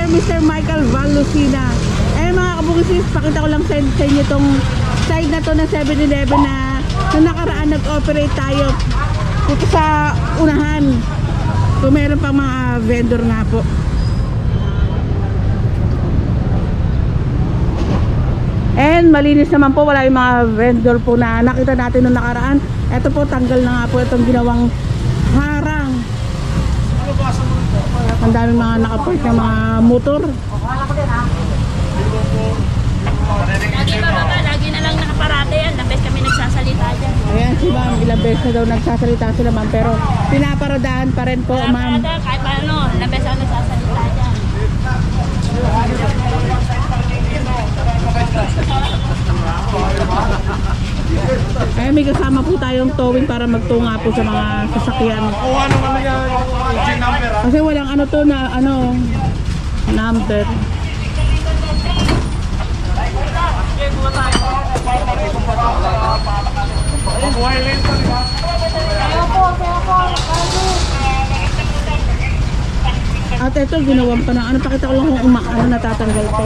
Mr. Michael Valusina. Eh mga kabukisis, pakita ko lang sa inyo itong side na to na 7-Eleven na nakaraan nag-operate tayo dito sa unahan. So meron pang mga vendor nga po. And malinis naman po, wala yung mga vendor po na nakita natin nung nakaraan. Ito po, tanggal na nga po itong ginawang harang. Ang daming mga nakapark na mga motor. Lagi na lang nakaparate yan. Ilang beses kami nagsasalita dyan. Ayan si ma'am, ilang beses na daw nagsasalita sila ma'am, pero pinaparadahan pa rin po ma'am. Kahit paano, ilang beses ako nagsasalita dyan. Ay, may kasama po tayong towing para magtunga po sa mga sasakyan. Kasi walang ano to na number. At ito ginawan pa na ano, pakita ko lang kung natatanggal to.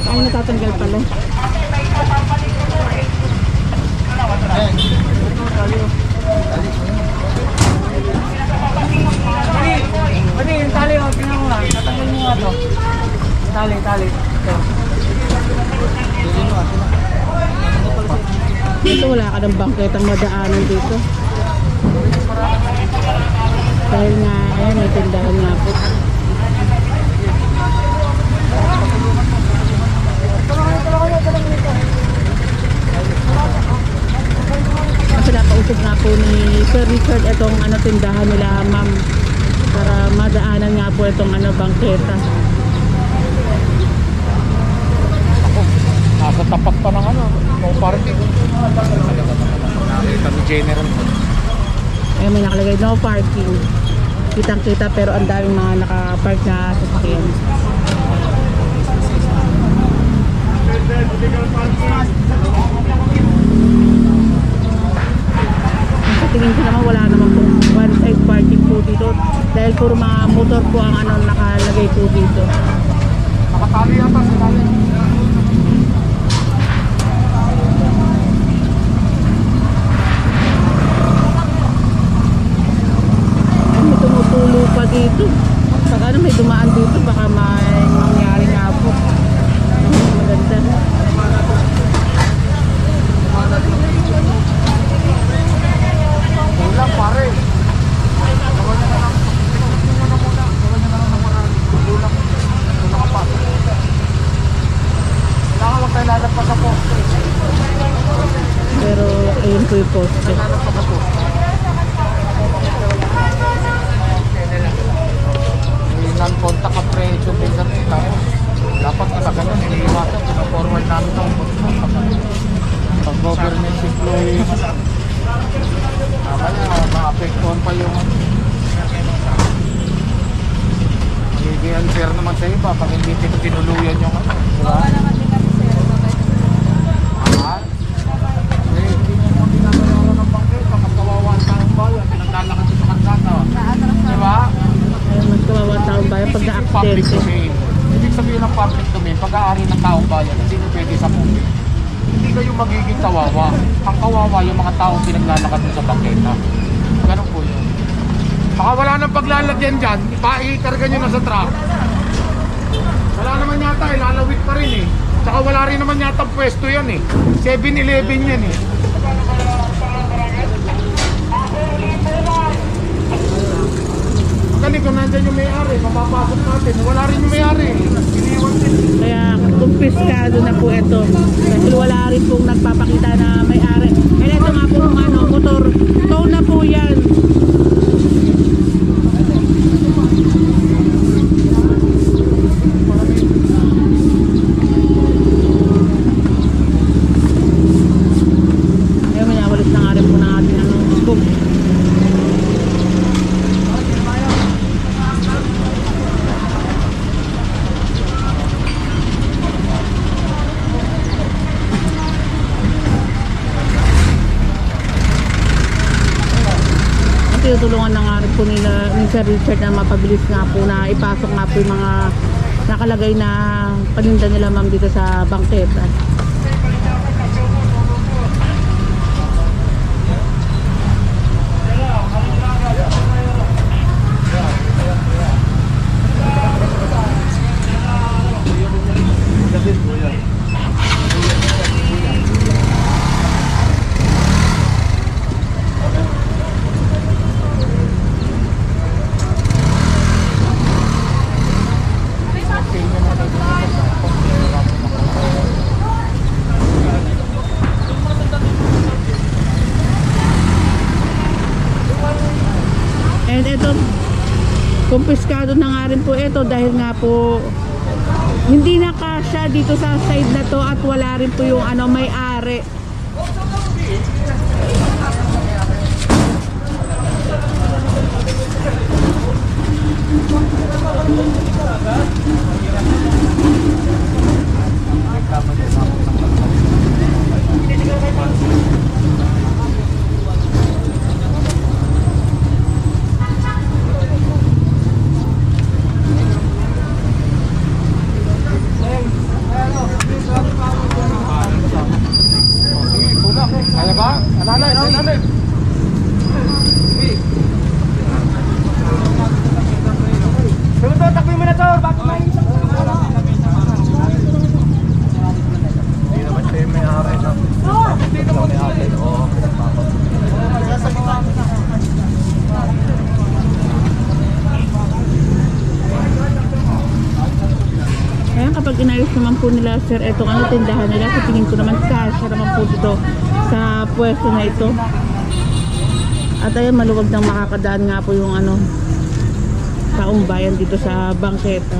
Ay, natatanggal pala. Pwede yung tali, tingnan mo nga. Tatanggal mo nga to. Tali. Dito wala ka ng bangketang madaanan dito. Dahil nga, ayan, may tindahan nga po. Pinapausap nga po ni Sir Richard itong tindahan nila ma'am para madaanan nga po itong bangketa. Nasa tapat pa ng no parking. Nakita ni General. Ay, may nakalagay no parking. Kitang kita pero ang daming mga nakapark na sasakyan. Tingin ko naman wala naman po one side parking po dito dahil puro mga motor po ang nakalagay po dito. Nakatali yata sa tali. Ay, may tumutulo pa dito. Pag may dumaan dito baka may mangyari nga po. Maganda. Lang pare. Gawin na lang. Tingnan mo na muna. Gawin na lang ng marami. Kulang. Kulang pa. Kailangan wag tayo lalagpas sa poste. Pero ayun po yung poste. Lalagpas sa poste. May non-contact apprehension din sa tita. Dapat na ganun. Iniiwasan. Pina-forward namin ng pag government employee. Kaya ma-apektuhan pa yung magiging unfair naman sa iba pag hindi tinuluyan yung diba? Hindi nyo naman pinagawa ng bangketa magkawawa ang taong bayan pinaglalakad sa kansata diba? Magkawawa ang taong bayan pag na-accidente. Ibig sabihin ng public domain pag-aari ng taong bayan hindi nyo pwede sa public. Hindi kayo magiging kawawa. Ang kawawa yung mga taong pinaglalakad sa bangketa. Ganun po yun. Baka wala nang paglalagyan dyan, ikarga nyo na sa truck. Wala naman yata lalawit pa rin eh. Tsaka wala rin naman yata pwesto yan eh. 7-Eleven yan eh. Magaling kung nandyan yung may-ari, mapapasok natin. Wala rin yung may-ari. Iniwan din. Kaya kumpiskado na po ito. Dahil wala rin pong nagpapakita na may-ari. Kaya ito nga po motor. Tow na po yan. Ayun, minawalis na nga rin po ng ating book. Tinutulungan na nga rin po nila ni Sir Richard na mapabilis nga po na ipasok nga po yung mga nakalagay na paninda nila ma'am dito sa bangketa. And ito, kumpiskado na nga rin po ito dahil nga po hindi na kasya dito sa side na to at wala rin po yung ano, may-ari. Kaya ba? Alalay. Sunod to, takbo mo na to, bago may hindi naman siya yung may-ari na. Hindi naman may-ari. Oo. Ayan, kapag inayos naman po nila sir etong ano, tindahan nila, sa tingin ko naman kasya naman po dito sa pwesto na ito. At ayan, maluwag nang makakadaan nga po yung ano, taong bayan dito sa bangketa.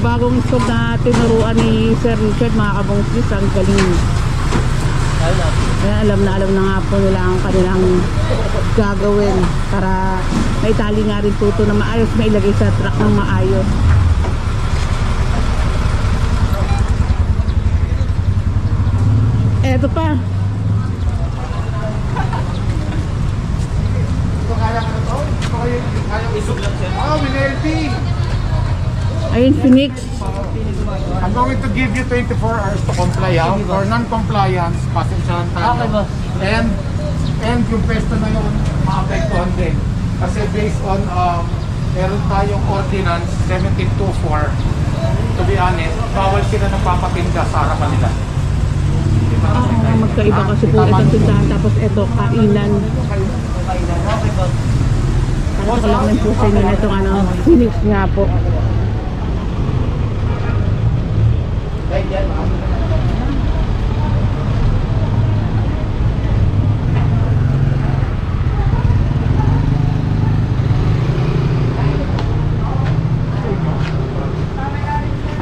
Bagong scope na tinuruan ni Sir Richard, mga kabongsis, ang galing. Kaya alam na nga po nila ang kanilang gagawin para maitali nga rin tuto na maayos, mailagay sa truck ng maayos. Eto pa. Ito kaya ka na to? Ito kaya isog lang siya? Oo, Minelpi! Ayun, Phoenix. I'm going to give you 24 hours to comply. For non-compliance, pasensyahan tayo. Okay, boss. And yung pesto na yun, maapektuhan din. Kasi based on, meron tayong ordinance 1724. To be honest, bawal sila nagpapatinda sa harapan nila. Magkaiba kasi po itong tindahan, tapos ito, kainan. Ano ko lang po sa inyo na itong ano, Phoenix nga po.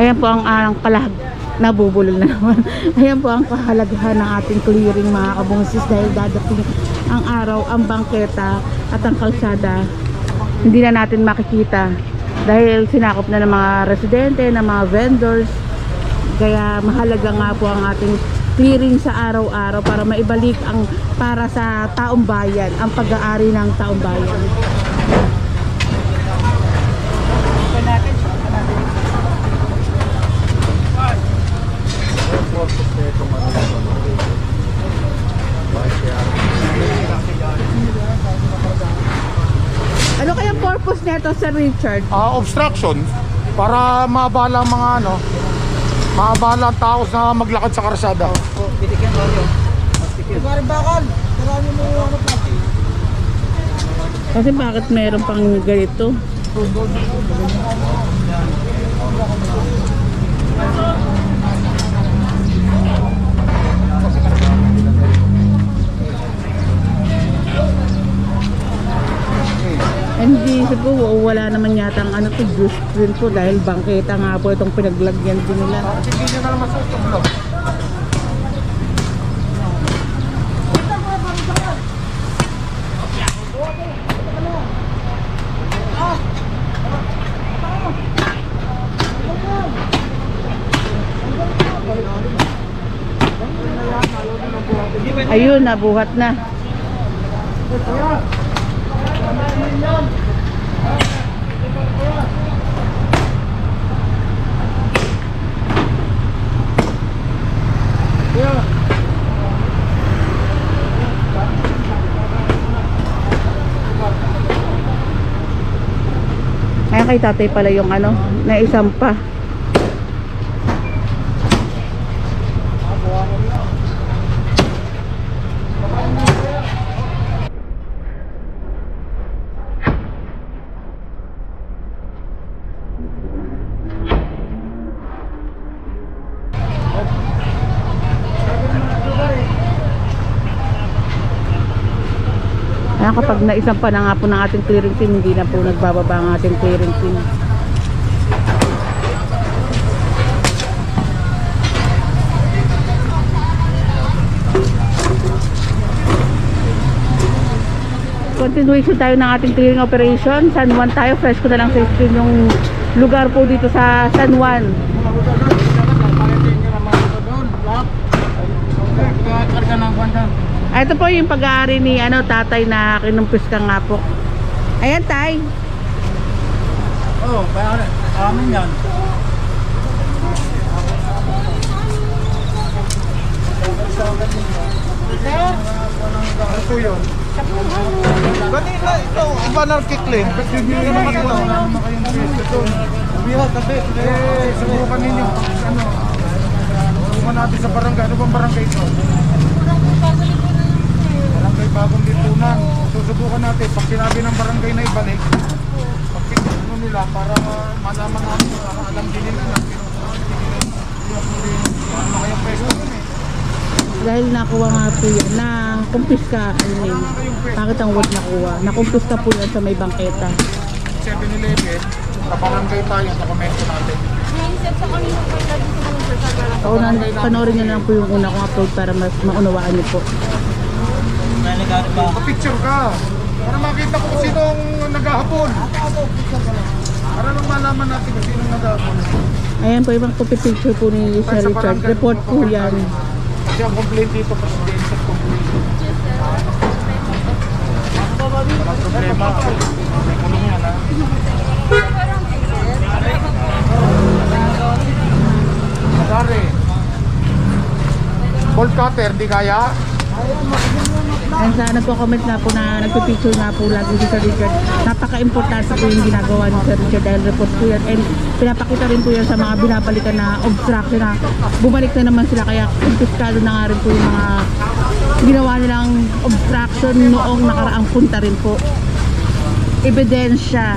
Ayan po ang kalag, nabubulol na naman. Ayan po ang kahalagahan ng ating clearing, mga kabungsis, dahil dadating ang araw, ang bangketa at ang kalsada hindi na natin makikita dahil sinakop na ng mga residente, ng mga vendors. Kaya mahalaga nga po ang ating clearing sa araw-araw para maibalik ang para sa taong bayan, ang pag-aari ng taong bayan. Ano kayang purpose nito, Sir Richard? Obstruction para mabala mga ano, mabala ang tao na maglakad sa karsada. Bitigyan ko yun. Parang bakal. Marami mo yung ano plastic. Kasi bakit meron pang ganito? wala naman yata ang ano to, juice din po dahil bangketa nga po itong pinaglagyan din nila. Hindi nyo na naman sa ito, Ayun, nabuhat na. Ayan kay tatay pala yung ano, naisampa. Ayan, kapag naisampa na nga po ng ating clearing team, hindi na po nagbababa ang ating clearing team. Continuation tayo ng ating clearing operation. San Juan tayo, fresh ko na lang sa screen yung lugar po dito sa San Juan. Ito po yung pag-aari ni ano, tatay na kinumpis ka nga po. Ayan, tay. Oo, kaya amin yan. Ito yun. Kanina ito, banner kikling. Hindi naman ito. Bihat, tabi. Subukan ninyo. Subukan natin sa barangay. Ano bang barangay ito? Barangay Bagong Lipunan. Susubukan natin. Pag sinabi ng barangay na ibalik, pag pinag nila para malaman natin, para alam din nila na ano kayong peso nun eh. Dahil nakuha nga po yan, na kumpiska. Bakit ang word nakuha? Nakumpiska po yan sa may bangketa. 7-Eleven, sa barangay tayo, dokumento natin. So, panoorin nyo lang po yung una kong upload para mas maunawaan nyo po. Picture ka. Para makita ko kung sinong naghahapon. Para lang malaman natin kung sinong naghahapon. Ayan po, ibang picture po ni Sir Richard. Report po yan. Kasi ang complaint dito, presidential complaint. Walang problema. May kulong yan, ha? Madari. Bolt cutter, di kaya? And sa nagko-comment nga po na nagpipicture nga po lagi si Sir Richard. Napaka-importante po yung ginagawa ni Sir Richard dahil report po yan. And pinapakita rin po yan sa mga binabalikan na obstruction na bumalik na naman sila. Kaya kumpiskado na nga rin po yung mga ginawa nilang obstruction noong nakaraang punta rin po. Ebidensya.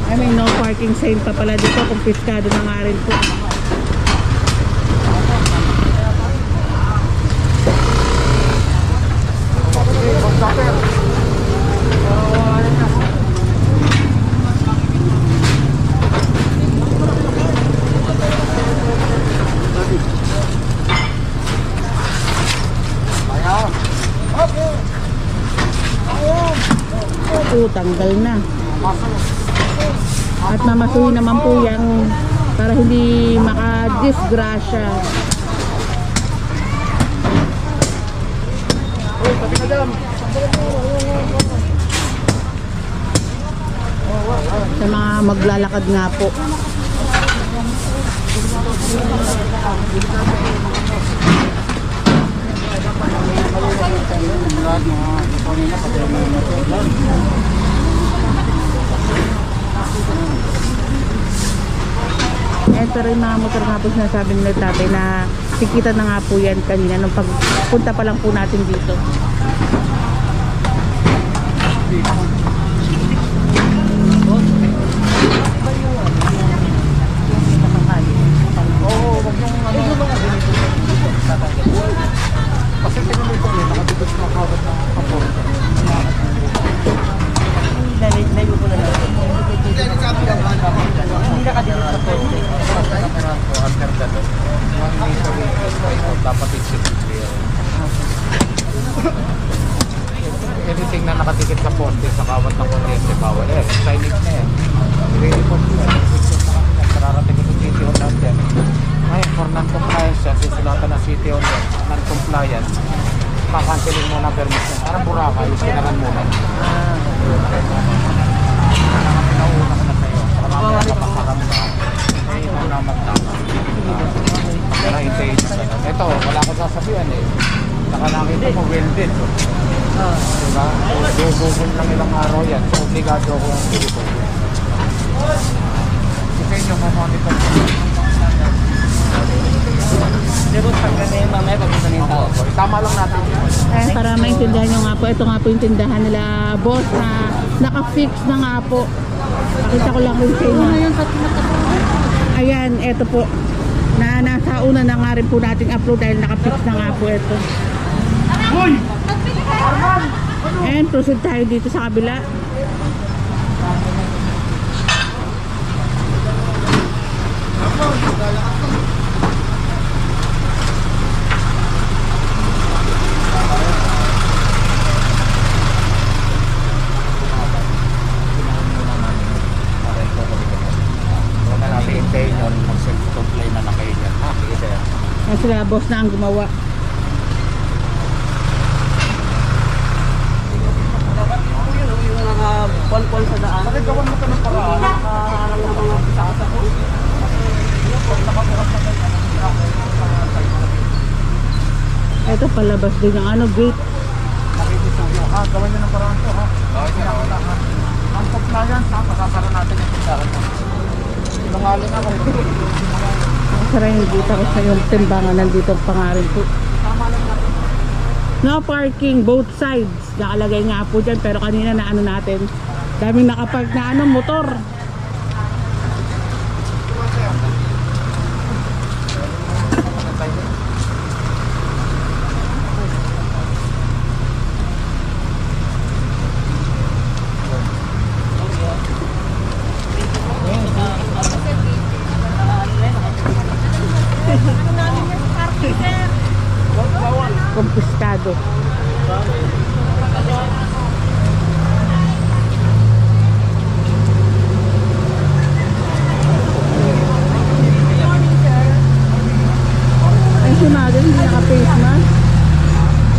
Ay, may no parking sign pa pala dito. Kumpiskado na nga rin po. Bolt cutter. Po, tanggal na. At mamasuhin naman po yan para hindi makadisgrasya. Sa mga maglalakad nga po. Pero yung mga motor nga po sinasabi nila tatay na sikita na nga po yan kanina nung pagpunta pa lang po natin dito. nakadikit sa poste sa kawat ng kuryente, bawal yan. Signage na yan. I-report ko yan. Kararating ito City Hall lang dyan. Ngayon, for non-compliance yan, susulatan ng City Hall yan, non-compliance, kakancelin mo na permit yan. Parang Boracay, sinaran mo na. Nauna ko na sa'yo. Para mamaya kapakaram na. May ikaw naman tama. Pero hintayin mo na. Ito, wala akong sasabihan eh. Saka nakita mo, welded. Diba? Gugugol lang ilang araw yan. So, obligado ako ang dito. Kasi sa inyo, mamonitor ko. Tama lang natin yun. Para maintindihan nyo nga po, ito nga po yung tindahan nila, boss, na naka-fix na nga po. Pakita ko lang po sa inyo. Ayan, ito po. Na nasa una na nga rin po nating upload dahil naka-fix na nga po ito. And proceed tayo dito sa kabila. Yan sila, boss na ang gumawa. Yung mga pon-pon sa daan. Bakit gawan mo ka ng paraan? Nakaharang ng mga pisasa ko. Ito palabas din yung ano, gate. Nakikisuyo ha, gawan nyo ng paraan to ha. Ang compliance ha, pasasara natin yung pinsahan mo. Sinungaling ako. Masara yung dito ko sa yung timbangan nandito ang pangarin po. No parking, both sides. Nakalagay nga po dyan, pero kanina na ano natin. Daming nakapark na ano, motor. Kompistado. Ay, si Mother, hindi naka-face mask.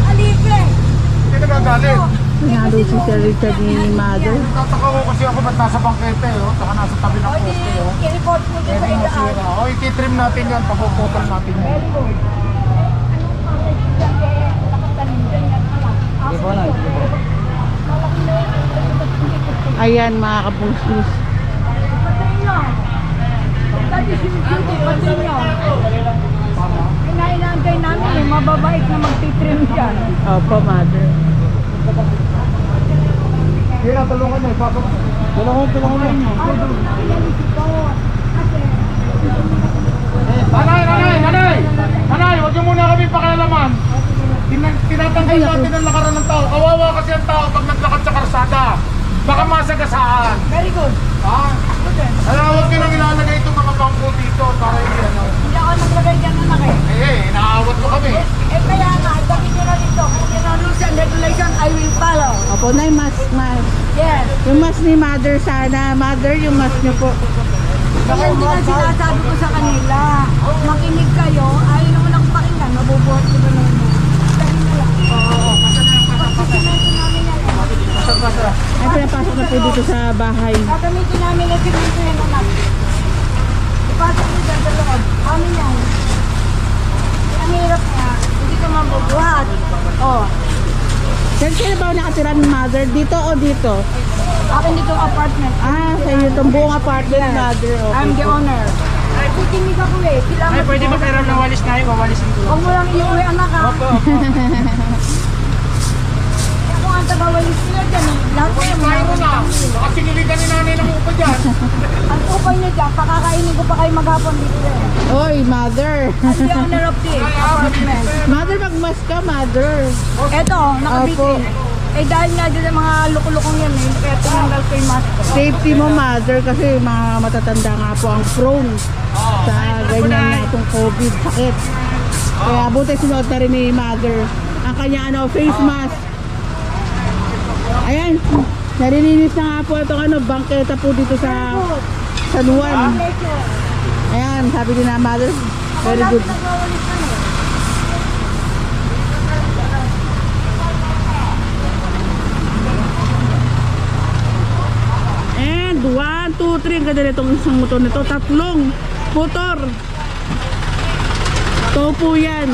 Hindi ka nagagalit. Nanalo si Sir Richard ni Mother. Tataka ko kasi ako ba't nasa bangkete oh. Saka nasa tabi ng poste oh. I-report mo dito Pwede sa masira. Oh, ititrim natin yan. Papuputol natin yan. Ayan mga kabungsis. Inainantay namin eh, mababait na magtitrim dyan. Opo, Mother. Kaya tulungan niyo. Tulungan niyo. Nanay, huwag niyo muna kami pakialaman. Tinatanggal natin ang lakaran ng tao. Kawawa kasi ang tao pag naglakad sa karsada. Baka masagasaan. Very good. Ha? Kaya huwag niyo nang ilalagay itong mga bangko dito para hindi ano. Hindi ako naglagay dyan anak eh. Inaawat mo kami. Kaya nga, bakit nyo na dito? Kung yun ang rules and regulation, I will follow. Opo, Nay, mask. Yes. Yung mask ni Mother sana. Mother, yung mask niyo po. Kaya hindi na sinasabi ko sa kanila. Makinig kayo, ayaw naman akong pakinggan, mabubuhat ko na naman. Dahil na lang. Oo. Pagsisimento namin yan eh. Ay, pinapasok na po dito sa bahay. Gagamitin namin na simento yan anak. Ipasok nyo dyan sa loob. Amin yan. Ang hirap nga, hindi ka mabubuhat. Oh. Saan kayo ba nakatira ni Mother? Dito o dito? Akin dito ang apartment. Ah, sa iyo itong buong apartment ni Mother. Okay. I'm the owner. Ay, tinig ako eh. Kailangan Pwede ba pero nawalis na yun? Wawalisin ko. Huwag mo lang iuwi anak ha. Kung ang tagawalis nila dyan eh. Lahat Kaya kayo tayo na. Baka siniligan ni nanay ng upa dyan. Ang upay nyo dyan, pakakainin ko pa kayo maghapon dito eh. Oy, Mother. I'm the owner of this apartment. Mother, magmask ka, Mother. Eto, nakabitin. Eh dahil nga dyan mga lukulukong yan eh. Kaya tinanggal ko yung mask ko. Safety mo, Mother, kasi mga matatanda nga po ang prone sa ganyan na itong COVID sakit. Kaya buti sinuot na rin ni Mother ang kanya face mask. Ayan, nalilinis na nga po itong ano, bangketa po dito sa San Juan. Ayan, sabi din na mother, very good. And 1, 2, 3, ang ganda nitong isang motor nito. Tatlong motor. Ito po yan.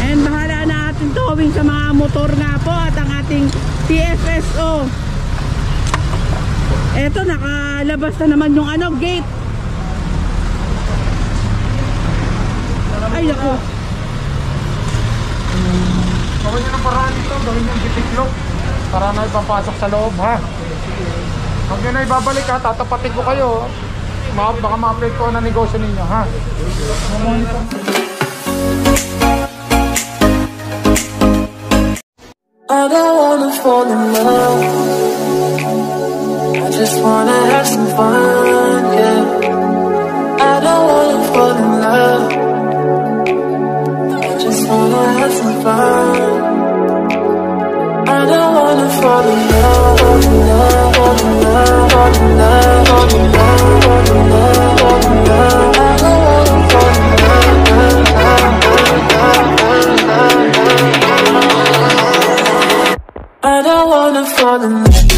And bahala na ating towing sa mga motor nga po at ang ating PFSO. Eto, nakalabas na naman yung ano, gate. Ay, ako. Gawin nyo ng paraan dito, gawin nyo yung gitiklop para na ipapasok sa loob, ha? Huwag nyo na ibabalik, ha? Tatapatin ko kayo. Baka ma-update ko na negosyo ninyo, ha? I don't wanna fall in love. I just wanna have some fun, yeah. I don't wanna fall in love. I just wanna have some fun. I don't wanna fall in love, fall in love, fall in love, fall in love, fall in love, fall in love, fall in love. I don't wanna fall in love. I don't wanna fall in love.